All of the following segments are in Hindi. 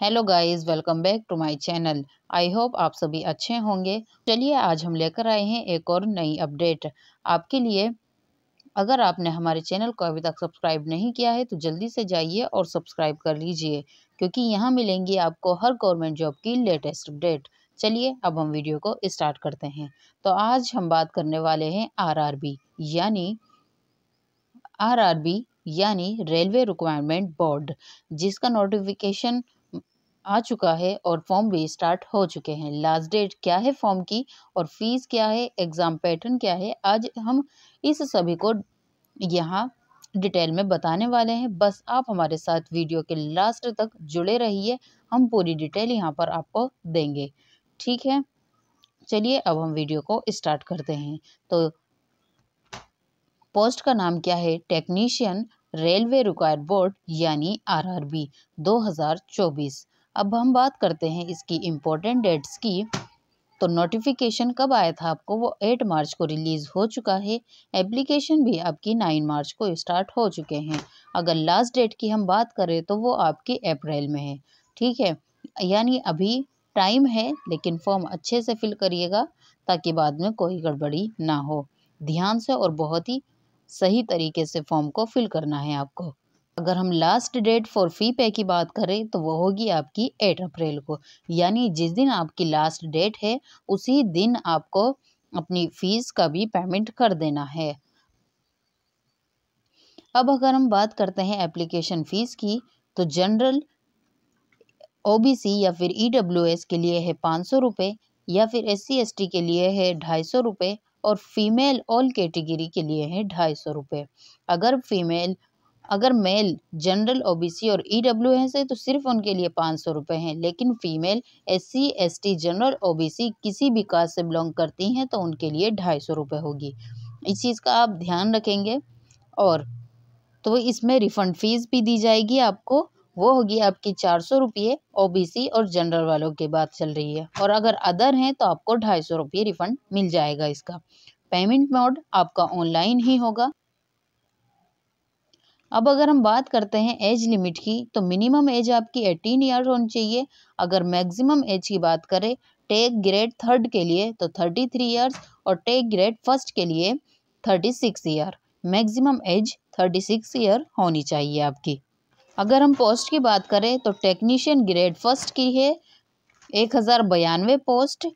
Hello guys, welcome back to my channel. I hope आप सभी अच्छे होंगे। चलिए आज हम लेकर आए हैं एक और नई अपडेट आपके लिए। अगर आपने हमारे चैनल को अभी तक सब्सक्राइब नहीं किया है तो जल्दी से जाइए और सब्सक्राइब कर लीजिए, क्योंकि यहाँ मिलेंगी आपको हर गवर्नमेंट जॉब की लेटेस्ट अपडेट। चलिए अब हम वीडियो को स्टार्ट करते हैं। तो आज हम बात करने वाले हैं आरआरबी यानी रेलवे रिक्वायरमेंट बोर्ड, जिसका नोटिफिकेशन आ चुका है और फॉर्म भी स्टार्ट हो चुके हैं। लास्ट डेट क्या है फॉर्म की और फीस क्या है, एग्जाम पैटर्न क्या है, आज हम इस सभी को यहाँ डिटेल में बताने वाले हैं। बस आप हमारे साथ वीडियो के लास्ट तक जुड़े रहिए, हम पूरी डिटेल यहाँ पर आपको देंगे। ठीक है, चलिए अब हम वीडियो को स्टार्ट करते हैं। तो पोस्ट का नाम क्या है? टेक्नीशियन रेलवे रिक्वायर्ड बोर्ड यानी आरआरबी 2024। अब हम बात करते हैं इसकी इम्पोर्टेंट डेट्स की। तो नोटिफिकेशन कब आया था आपको? वो 8 मार्च को रिलीज हो चुका है। एप्लीकेशन भी आपकी 9 मार्च को स्टार्ट हो चुके हैं। अगर लास्ट डेट की हम बात करें तो वो आपकी अप्रैल में है। ठीक है, यानी अभी टाइम है, लेकिन फॉर्म अच्छे से फिल करिएगा ताकि बाद में कोई गड़बड़ी ना हो। ध्यान से और बहुत ही सही तरीके से फॉर्म को फिल करना है आपको। अगर हम लास्ट डेट फॉर फी पे की बात करें तो वो होगी आपकी 8 अप्रैल को, यानी जिस दिन आपकी लास्ट डेट है उसी दिन आपको अपनी फीस का भी पेमेंट कर देना है। अब अगर हम बात करते हैं एप्लीकेशन फीस की, तो जनरल ओबीसी या फिर ईडब्ल्यूएस के लिए है 500 रुपये, या फिर एससी एसटी के लिए है 250 रुपये, और फीमेल ऑल कैटेगरी के लिए है 250 रुपये। अगर मेल जनरल ओबीसी और ईडब्ल्यूएस है तो सिर्फ उनके लिए 500 रुपये हैं, लेकिन female SC ST general OBC किसी भी कास्ट से बिलोंग करती हैं तो उनके लिए 250 रुपये होगी। इस चीज़ का आप ध्यान रखेंगे। और तो इसमें रिफंड फीस भी दी जाएगी आपको, वो होगी आपकी 400 रुपये। ओबीसी और जनरल वालों की बात चल रही है, और अगर अदर हैं तो आपको 250 रुपये रिफंड मिल जाएगा। इसका पेमेंट मोड आपका ऑनलाइन ही होगा। अब अगर हम बात करते हैं एज लिमिट की, तो मिनिमम एज आपकी 18 ईयर होनी चाहिए। अगर मैक्सिमम एज की बात करें टेक ग्रेड 3rd के लिए तो 33 ईयर्स, और टेक ग्रेड 1st के लिए 36 ईयर। मैक्सिमम एज 36 ईयर होनी चाहिए आपकी। अगर हम पोस्ट की बात करें तो टेक्नीशियन ग्रेड 1st की है 1092 पोस्ट,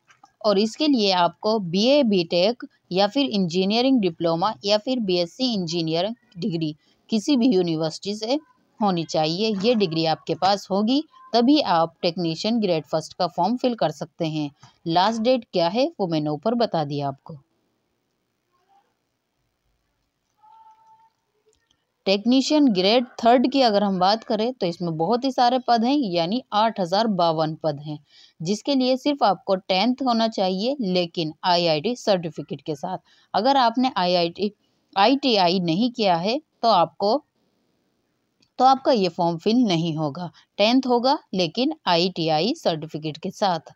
और इसके लिए आपको बीए बीटेक या फिर इंजीनियरिंग डिप्लोमा या फिर बीएससी इंजीनियरिंग डिग्री किसी भी यूनिवर्सिटी से होनी चाहिए। ये डिग्री आपके पास होगी तभी आप टेक्नीशियन ग्रेड 1st का फॉर्म फिल कर सकते हैं। लास्ट डेट क्या है वो मैंने ऊपर बता दिया आपको। टेक्नीशियन ग्रेड 3rd की अगर हम बात करें तो इसमें बहुत ही सारे पद हैं, यानी 8052 पद हैं, जिसके लिए सिर्फ आपको 10th होना चाहिए, लेकिन आईआईटी सर्टिफिकेट के साथ। अगर आपने आईटीआई नहीं किया है तो आपका ये फॉर्म फिल नहीं होगा। 10th होगा लेकिन आईटीआई सर्टिफिकेट के साथ।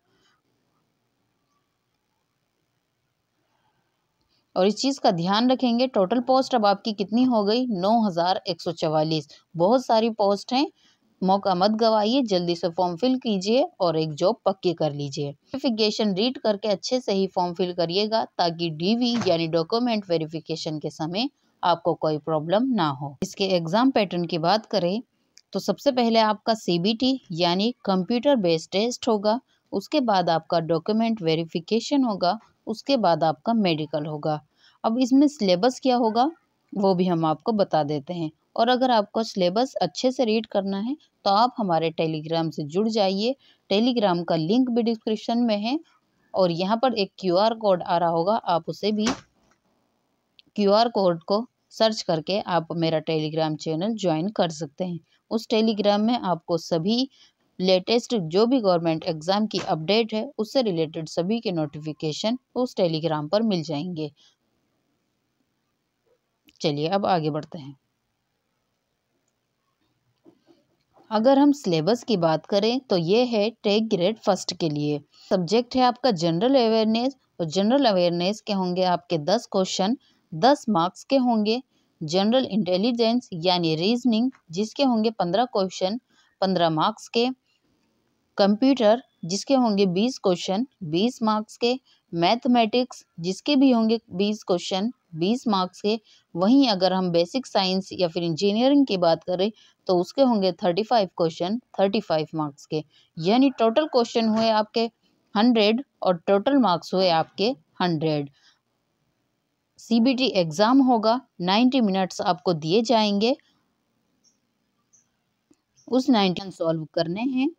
और इस चीज़ का ध्यान रखेंगे। टोटल पोस्ट अब आपकी कितनी हो गई? 9144। बहुत सारी पोस्ट हैं, मौका मत गवाइए, जल्दी से फॉर्म फिल कीजिए और एक जॉब पक्की कर लीजिए। वेरिफिकेशन रीड करके अच्छे से ही फॉर्म फिल करिएगा ताकि डीवी यानी डॉक्यूमेंट वेरिफिकेशन के समय आपको कोई प्रॉब्लम ना हो। इसके एग्जाम पैटर्न की बात करें तो सबसे पहले आपका सीबीटी यानी कंप्यूटर बेस्ड टेस्ट होगा, उसके बाद आपका डॉक्यूमेंट वेरिफिकेशन होगा, उसके बाद आपका मेडिकल होगा। अब इसमें सिलेबस क्या होगा वो भी हम आपको बता देते हैं। और अगर आपको सिलेबस अच्छे से रीड करना है तो आप हमारे टेलीग्राम से जुड़ जाइए। टेलीग्राम का लिंक भी डिस्क्रिप्शन में है, और यहाँ पर एक क्यूआर कोड आ रहा होगा, आप उसे भी क्यूआर कोड को सर्च करके आप मेरा टेलीग्राम चैनल ज्वाइन कर सकते हैं। उस टेलीग्राम में आपको सभी लेटेस्ट जो भी गवर्नमेंट एग्जाम की अपडेट है उससे रिलेटेड सभी के नोटिफिकेशन उस टेलीग्राम पर मिल जाएंगे। चलिए अब आगे बढ़ते हैं। अगर हम सिलेबस की बात करें तो ये है टेक ग्रेड 1st के लिए। सब्जेक्ट है आपका जनरल अवेयरनेस, और जनरल अवेयरनेस के होंगे आपके 10 क्वेश्चन, 10 मार्क्स के होंगे। जनरल इंटेलिजेंस यानी रीजनिंग, जिसके होंगे 15 क्वेश्चन, 15 मार्क्स के। कंप्यूटर जिसके होंगे 20 क्वेश्चन 20 मार्क्स के, मैथमेटिक्स जिसके भी होंगे 20 क्वेश्चन 20 मार्क्स के। वहीं अगर हम बेसिक साइंस या फिर इंजीनियरिंग की बात करें तो उसके होंगे 35 क्वेश्चन 35 मार्क्स के। यानी टोटल क्वेश्चन हुए आपके 100 और टोटल मार्क्स हुए आपके 100। सीबीटी एग्जाम होगा, 90 मिनट्स आपको दिए जाएंगे, उस 90 सॉल्व करने हैं।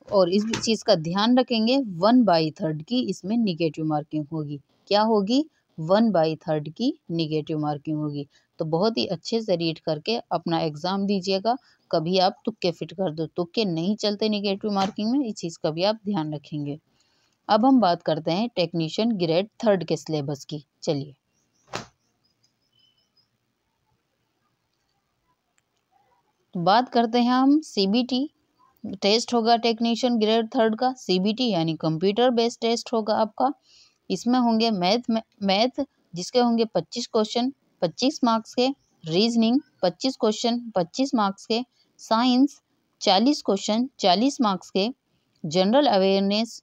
और इस चीज का ध्यान रखेंगे 1/3 की इसमें निगेटिव मार्किंग होगी। क्या होगी? 1/3 की निगेटिव मार्किंग होगी। तो बहुत ही अच्छे से रीड करके अपना एग्जाम दीजिएगा। कभी आप तुक्के फिट कर दो, तुक्के नहीं चलते निगेटिव मार्किंग में, इस चीज का भी आप ध्यान रखेंगे। अब हम बात करते हैं टेक्नीशियन ग्रेड 3 के सिलेबस की। चलिए तो बात करते हैं हम सीबीटी टेस्ट होगा टेक्नीशियन ग्रेड 3 का। सीबीटी यानी कंप्यूटर बेस्ड टेस्ट होगा आपका। इसमें होंगे मैथ जिसके होंगे 25 क्वेश्चन 25 मार्क्स के, रीजनिंग 25 क्वेश्चन 25 मार्क्स के, साइंस 40 क्वेश्चन 40 मार्क्स के, जनरल अवेयरनेस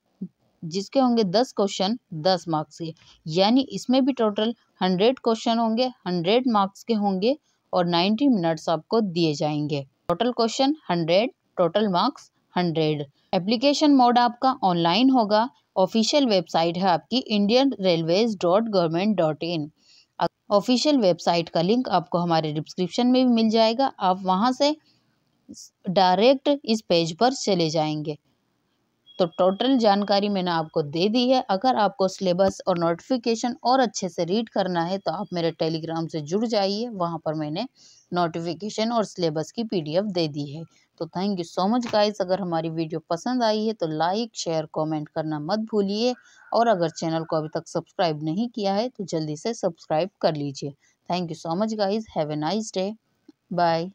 जिसके होंगे 10 क्वेश्चन 10 मार्क्स के। यानी इसमें भी टोटल 100 क्वेश्चन होंगे, 100 मार्क्स के होंगे और 90 मिनट्स आपको दिए जाएंगे। Total question 100, total marks 100। Application mode आपका ऑनलाइन होगा। ऑफिशियल वेबसाइट है आपकी indianrailways.government.in। ऑफिशियल वेबसाइट का लिंक आपको हमारे डिस्क्रिप्शन में भी मिल जाएगा, आप वहां से डायरेक्ट इस पेज पर चले जाएंगे। तो टोटल जानकारी मैंने आपको दे दी है। अगर आपको सिलेबस और नोटिफिकेशन और अच्छे से रीड करना है तो आप मेरे टेलीग्राम से जुड़ जाइए, वहाँ पर मैंने नोटिफिकेशन और सिलेबस की पीडीएफ दे दी है। तो thank you so much guys. अगर हमारी वीडियो पसंद आई है तो लाइक शेयर कमेंट करना मत भूलिए, और अगर चैनल को अभी तक सब्सक्राइब नहीं किया है तो जल्दी से सब्सक्राइब कर लीजिए। Thank you so much guys, have a nice day, bye.